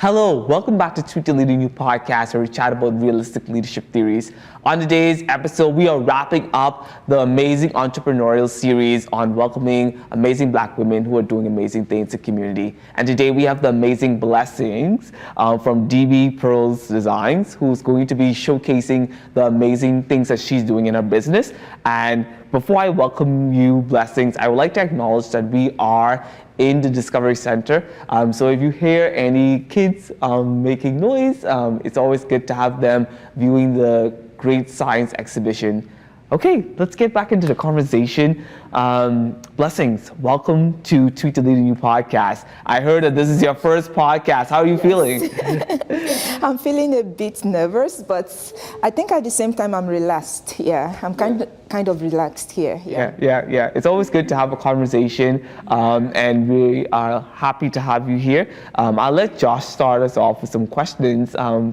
Hello, welcome back to Tweet the Leader New Podcast, where we chat about realistic leadership theories. On today's episode, we are wrapping up the amazing entrepreneurial series on welcoming amazing Black women who are doing amazing things in the community. And today we have the amazing Blessings from DB Pearls Designs, who's going to be showcasing the amazing things that she's doing in her business. And before I welcome you, Blessings, I would like to acknowledge that we are in the Discovery Center. So if you hear any kids making noise, it's always good to have them viewing the great science exhibition. Okay, let's get back into the conversation. Blessings, welcome to Tweet the Leader New Podcast. I heard that this is your first podcast. How are you feeling? I'm feeling a bit nervous, but I think at the same time I'm relaxed. Yeah, I'm kind of relaxed here. Yeah. It's always good to have a conversation, and we are happy to have you here. I'll let Josh start us off with some questions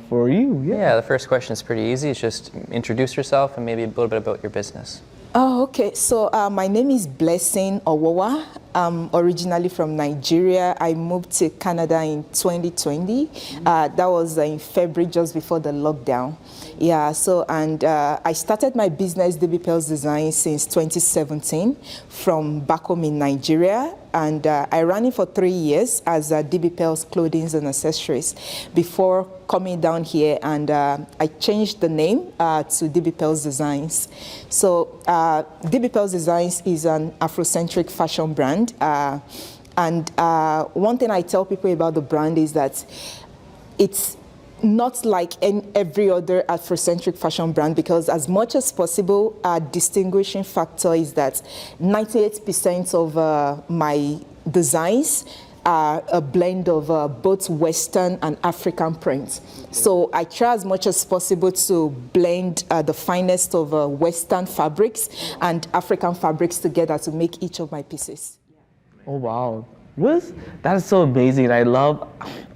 for you. Yeah, the first question is pretty easy. It's just introduce yourself and maybe a little bit about your business. Oh, okay. So my name is Blessing Owowa. I'm originally from Nigeria. I moved to Canada in 2020. That was in February, just before the lockdown. Yeah, I started my business, DB Pearls Design, since 2017 from back home in Nigeria. And I ran it for 3 years as DB Pearls Clothing and Accessories before coming down here, and I changed the name to DB Pearls Designs. So DB Pearls Designs is an Afrocentric fashion brand. And one thing I tell people about the brand is that it's not like every other Afrocentric fashion brand, because as much as possible, our distinguishing factor is that 98% of my designs are a blend of both Western and African prints. So I try as much as possible to blend the finest of Western fabrics and African fabrics together to make each of my pieces. Oh, wow. That is so amazing. I love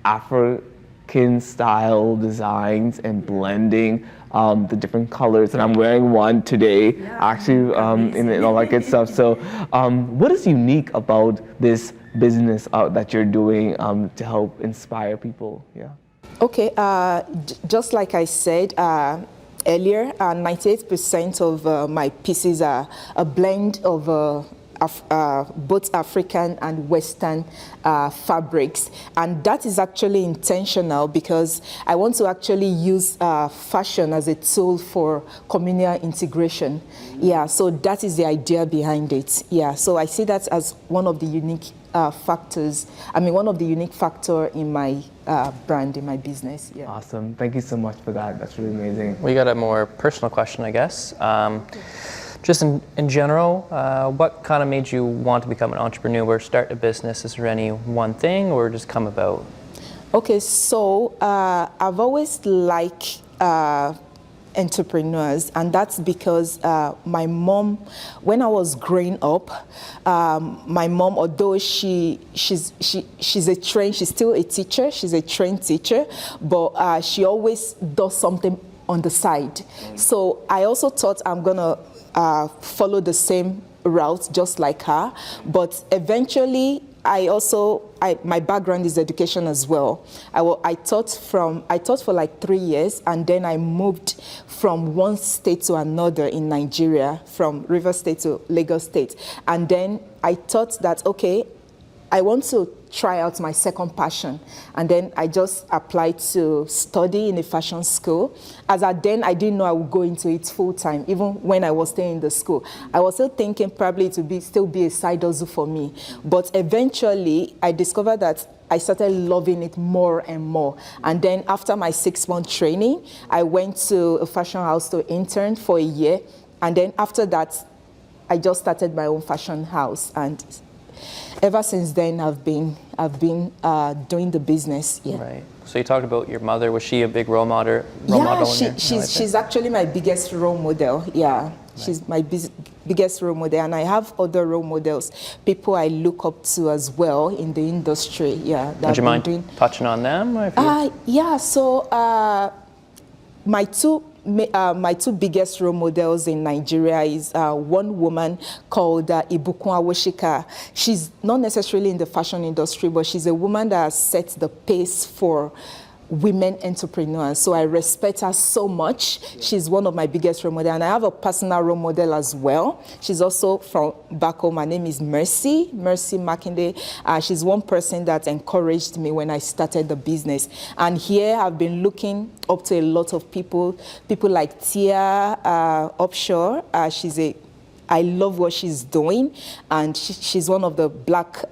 African style designs and blending the different colors, and I'm wearing one today, actually, and all that good stuff. So what is unique about this business that you're doing to help inspire people? Yeah. Okay, just like I said earlier, 98% of my pieces are a blend of both African and Western fabrics, and that is actually intentional because I want to actually use fashion as a tool for communal integration. Yeah, so that is the idea behind it. Yeah, so I see that as one of the unique factors. One of the unique factor in my brand, in my business. Yeah. Awesome. Thank you so much for that. That's really amazing. We got a more personal question, I guess. Just in general, what kind of made you want to become an entrepreneur or start a business? Is there any one thing or just come about? Okay, so I've always liked entrepreneurs, and that's because my mom, when I was growing up, my mom, although she's still a teacher, she's a trained teacher, but she always does something on the side. So I also thought I'm gonna follow the same route just like her, but eventually my background is education as well. I taught for like 3 years, and then I moved from one state to another in Nigeria, from Rivers State to Lagos State. And then I thought that, okay, I want to try out my second passion. And then I just applied to study in a fashion school. As at then, I didn't know I would go into it full time, even when I was staying in the school. I was still thinking probably it would still be a side hustle for me. But eventually, I discovered that I started loving it more and more. And then after my 6-month training, I went to a fashion house to intern for a year. And then after that, I just started my own fashion house. And ever since then, I've been doing the business. Yeah. Right. So you talked about your mother. Was she a big role model? She's actually my biggest role model. Yeah, right. She's my biggest role model, and I have other role models, people I look up to as well in the industry. Yeah. Would you mind touching on them? Yeah. So my two my two biggest role models in Nigeria is one woman called Ibukun Awoshika. She's not necessarily in the fashion industry, but she's a woman that has set the pace for women entrepreneurs. So I respect her so much. She's one of my biggest role models. And I have a personal role model as well. She's also from back home. Her name is Mercy Makinde. She's one person that encouraged me when I started the business. And here I've been looking up to a lot of people like Tia Offshore. I love what she's doing. And she's one of the black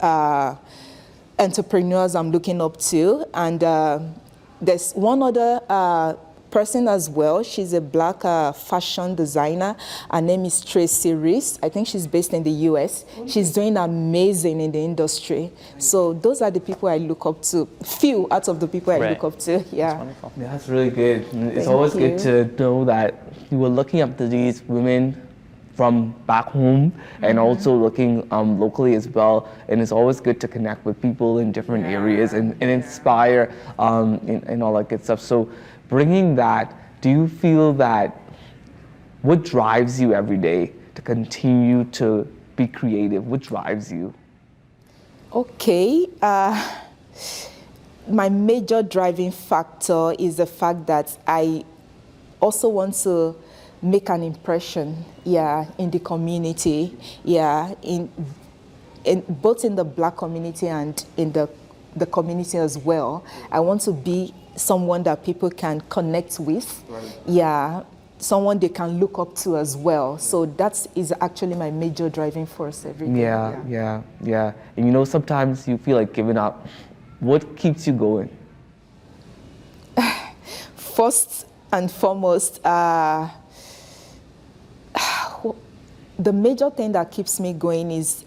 entrepreneurs I'm looking up to. And there's one other person as well. She's a black fashion designer. Her name is Tracy Reese. I think she's based in the US. She's doing amazing in the industry. So those are the people I look up to. Few out of the people I look up to. Yeah. That's wonderful. Yeah, that's really good. It's always good to know that you were looking up to these women from back home and also looking locally as well. And it's always good to connect with people in different areas and inspire and all that good stuff. So bringing that, do you feel that what drives you every day to continue to be creative? What drives you? Okay. My major driving factor is the fact that I also want to make an impression, in the community, in both in the black community and in the community as well. I want to be someone that people can connect with, someone they can look up to as well. So that is actually my major driving force every day. Yeah. And you know, sometimes you feel like giving up. What keeps you going? First and foremost, the major thing that keeps me going is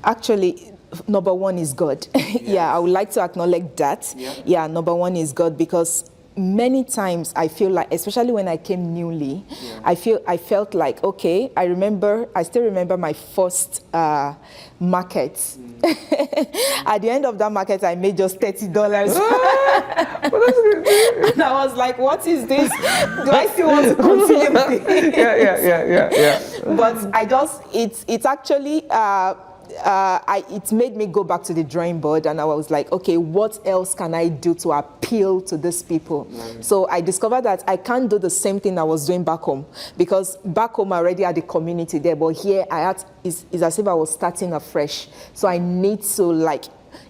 actually number one is God. I would like to acknowledge that. Number one is God, because many times I feel like, especially when I came newly, I felt like, okay, I still remember my first market. At the end of that market, I made just $30. And I was like, what is this? Do I still want to continue? Yeah. But it's actually, it made me go back to the drawing board, and I was like, okay, what else can I do to appeal to these people? So I discovered that I can't do the same thing I was doing back home, because back home I already had a community there, but here it's as if I was starting afresh. So I need to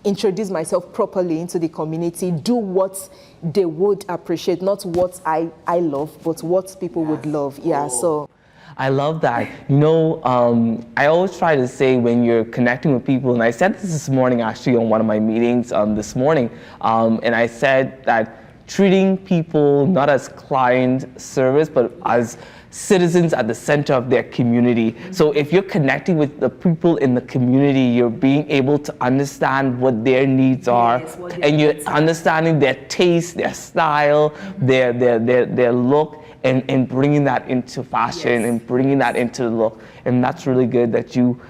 introduce myself properly into the community, do what they would appreciate, not what I love, but what people would love. So I love that. You know, I always try to say when you're connecting with people, and I said this morning actually on one of my meetings this morning, and I said that treating people not as client service, but as citizens at the center of their community. So if you're connecting with the people in the community, you're being able to understand what their needs are, and you're understanding their taste, their style, their look, and bringing that into fashion and bringing that into the look. And that's really good that you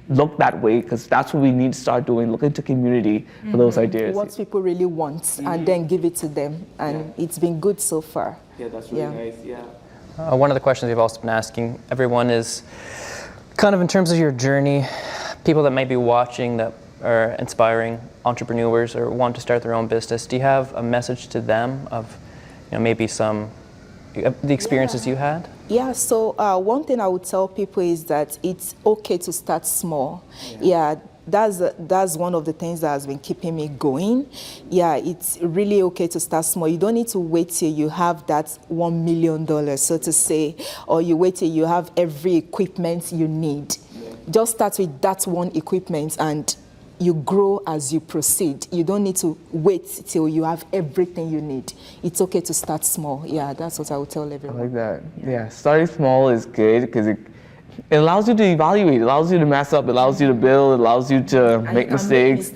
look that way, because that's what we need to start doing, look into community for those ideas. What people really want, and then give it to them. And it's been good so far. Yeah, that's really nice, One of the questions we've also been asking everyone is kind of in terms of your journey, people that might be watching that are inspiring entrepreneurs or want to start their own business, do you have a message to them of maybe the experiences you had? So one thing I would tell people is that it's okay to start small. That's one of the things that has been keeping me going. It's really okay to start small. You don't need to wait till you have that $1 million, so to say, or you wait till you have every equipment you need. Just start with that one equipment, and you grow as you proceed. You don't need to wait till you have everything you need. It's okay to start small. That's what I would tell everyone. I like that. Starting small is good, because it allows you to evaluate, it allows you to mess up, it allows you to build, it allows you to make mistakes.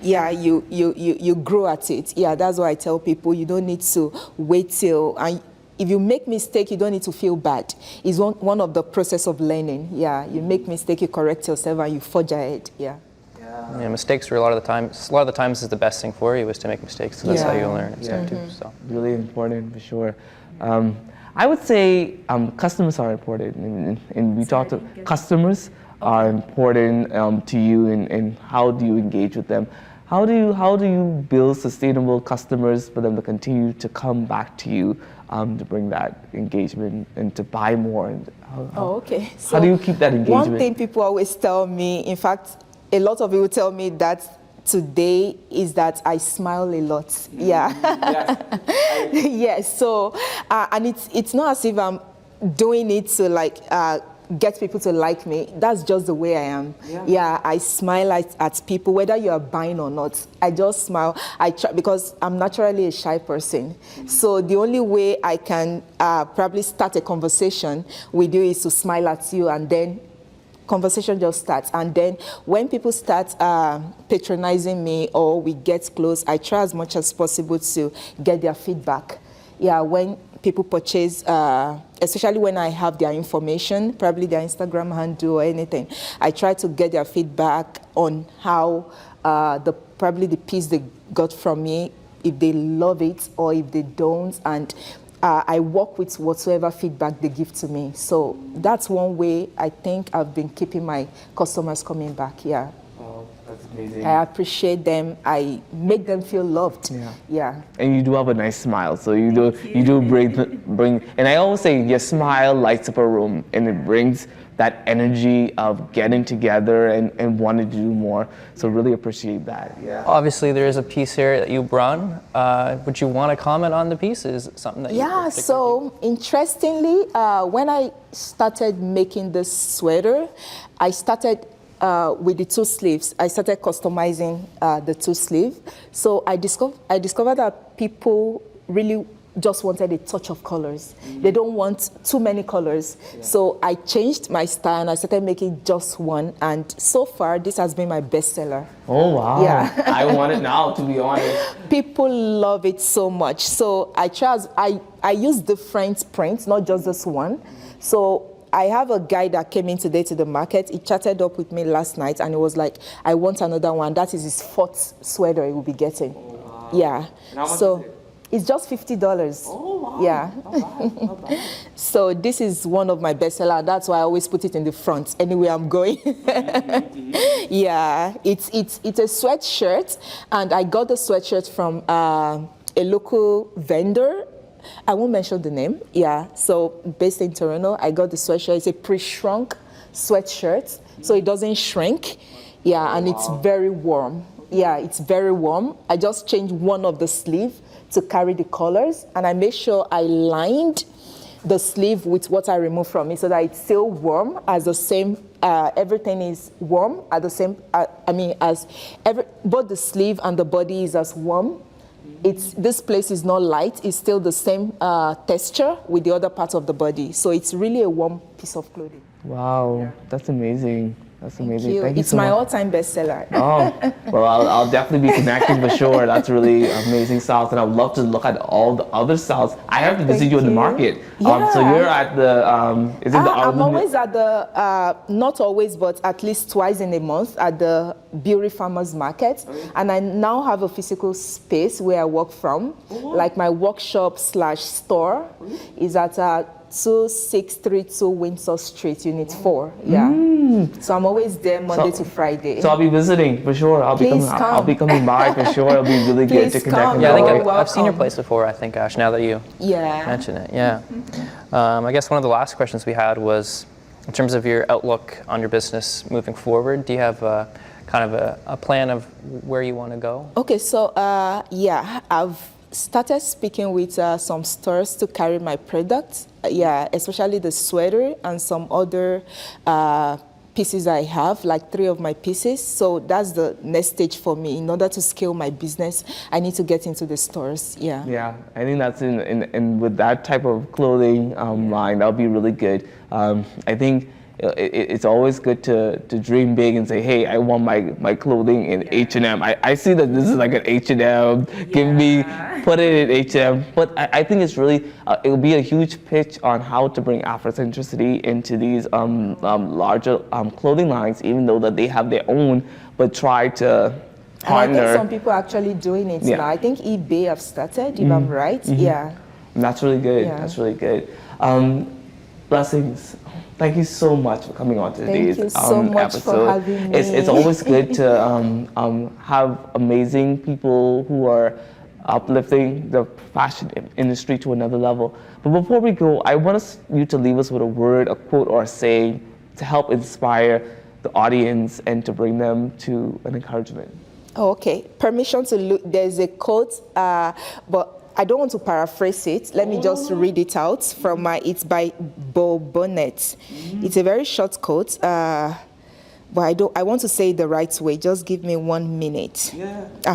You grow at it. That's why I tell people you don't need to wait till, and if you make mistake, you don't need to feel bad. It's one of the process of learning. You make mistake, you correct yourself, and you forge ahead. Yeah, mistakes were a lot of the times is the best thing for you is to make mistakes. So that's how you learn and stuff too. So Really important for sure. I would say customers are important, and we talked to customers are important to you, and how do you engage with them? How do you build sustainable customers for them to continue to come back to you to bring that engagement and to buy more? And Okay. How do you keep that engagement? One thing people always tell me, in fact, a lot of people tell me that today is that I smile a lot. Yeah. Yes. Yes. So, and it's not as if I'm doing it to like get people to like me. That's just the way I am. Yeah, I smile at people, whether you are buying or not. I just smile. I try, because I'm naturally a shy person. So the only way I can probably start a conversation with you is to smile at you, and then conversation just starts. And then when people start patronizing me or we get close, I try as much as possible to get their feedback. Yeah, when people purchase, especially when I have their information, probably their Instagram handle or anything, I try to get their feedback on how probably the piece they got from me, if they love it or if they don't, and I work with whatsoever feedback they give to me. So that's one way I think I've been keeping my customers coming back. Yeah. Oh, that's amazing. I appreciate them. I make them feel loved. Yeah. And you do have a nice smile, so you do bring. And I always say your smile lights up a room, and it brings that energy of getting together and wanting to do more. So really appreciate that. Yeah. obviously there is a piece here that you brought. Would you want to comment on the piece? Is it something that you Yeah, so interestingly, when I started making this sweater, I started with the two sleeves. I started customizing the two sleeves. So I discovered that people really just wanted a touch of colors. They don't want too many colors. So I changed my style and I started making just one. And so far, this has been my bestseller. Oh wow. Yeah. I want it now, to be honest. People love it so much. So I use different prints, not just this one. So I have a guy that came in today to the market. He chatted up with me last night and he was like, I want another one. That is his fourth sweater he will be getting. Oh, wow. Yeah. And how much so is it? It's just $50. Oh wow. Yeah. Not bad. So this is one of my bestsellers. That's why I always put it in the front anywhere I'm going. Yeah, it's a sweatshirt, and I got the sweatshirt from a local vendor. I won't mention the name. Yeah, so based in Toronto, I got the sweatshirt. It's a pre-shrunk sweatshirt, so it doesn't shrink. Yeah, and it's very warm. Yeah, it's very warm. I just changed one of the sleeves to carry the colors, and I made sure I lined the sleeve with what I removed from it so that it's still warm as the same, everything is warm at the same, both the sleeve and the body is as warm. This place is not light, it's still the same texture with the other parts of the body. So it's really a warm piece of clothing. Wow, that's amazing. That's amazing. Thank you. It's so my much. all-time bestseller. Oh, well, I'll definitely be connecting for sure. That's really amazing styles, and I'd love to look at all the other styles. I have to visit you in the market. Yeah. So you're at the, is it the I'm always at the, not always, but at least twice in a month at the Beauty Farmers Market. And I now have a physical space where I work from. Like my workshop / store is at 2632 Windsor Street, Unit 4. Yeah. So I'm always there Monday to Friday. So I'll be visiting for sure. I'll be coming by for sure. It'll be really good to Please connect. come. with Yeah, I think you. I've seen your place before, I think, Ash, now that you mention it. Yeah. I guess one of the last questions we had was, in terms of your outlook on your business moving forward, do you have kind of a plan of where you want to go? Okay, so yeah, I've started speaking with some stores to carry my products. Yeah, especially the sweater and some other pieces I have, like 3 of my pieces. So that's the next stage for me. In order to scale my business, I need to get into the stores. Yeah. Yeah, I think that's in with that type of clothing line, that'll be really good. I think it's always good to dream big and say, hey, I want my clothing in H&M. I see that this is like an H&M. Give me, put it in H&M. But I think it's really, it will be a huge pitch on how to bring Afrocentricity into these larger clothing lines, even though that they have their own, but try to partner. And I think some people are actually doing it now. I think eBay have started, if I'm right. Yeah. And that's really good. Yeah. That's really good. Blessings. Thank you so much for coming on today's Thank you so much episode. for having me. It's always good to have amazing people who are uplifting the fashion industry to another level. But before we go, I want you to leave us with a word, a quote, or a saying to help inspire the audience and to bring them to an encouragement. Oh, okay. Permission to look. There's a quote, but I don't want to paraphrase it. Let me just read it out from it's by Bo Bonnet. It's a very short quote, but I want to say it the right way. Just give me 1 minute.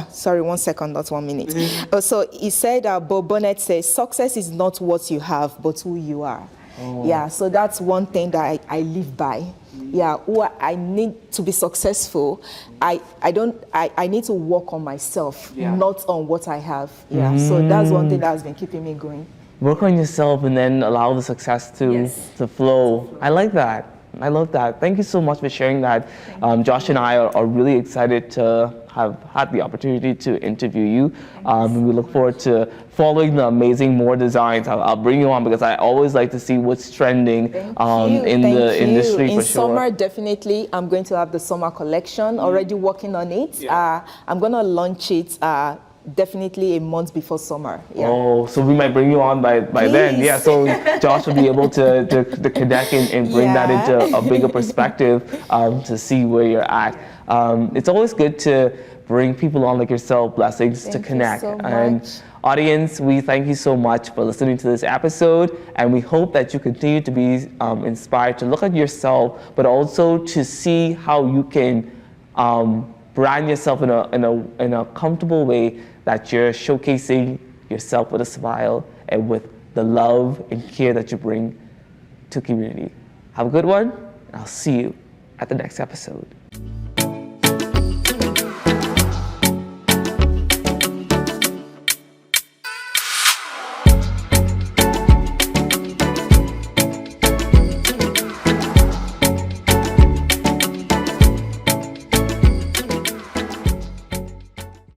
Sorry, 1 second, not 1 minute. So he said, Bo Bonnet says, success is not what you have, but who you are. Yeah, so that's one thing that I live by. Yeah, I need to be successful. I need to work on myself, not on what I have. Yeah, so that's one thing that has been keeping me going. Work on yourself and then allow the success to flow. I like that. I love that. Thank you so much for sharing that. Josh and I are really excited to have had the opportunity to interview you. We look forward to following the amazing more designs. I'll bring you on because I always like to see what's trending in the industry for sure. In summer, definitely, I'm going to have the summer collection, already working on it. I'm going to launch it definitely a month before summer. Oh, so we might bring you on by then. Yeah, so Josh will be able to connect and bring that into a bigger perspective to see where you're at. It's always good to bring people on like yourself, Blessings, to connect. Thank you so and much. Audience, we thank you so much for listening to this episode, and we hope that you continue to be inspired to look at yourself, but also to see how you can brand yourself in a comfortable way that you're showcasing yourself with a smile and with the love and care that you bring to community. Have a good one, and I'll see you at the next episode.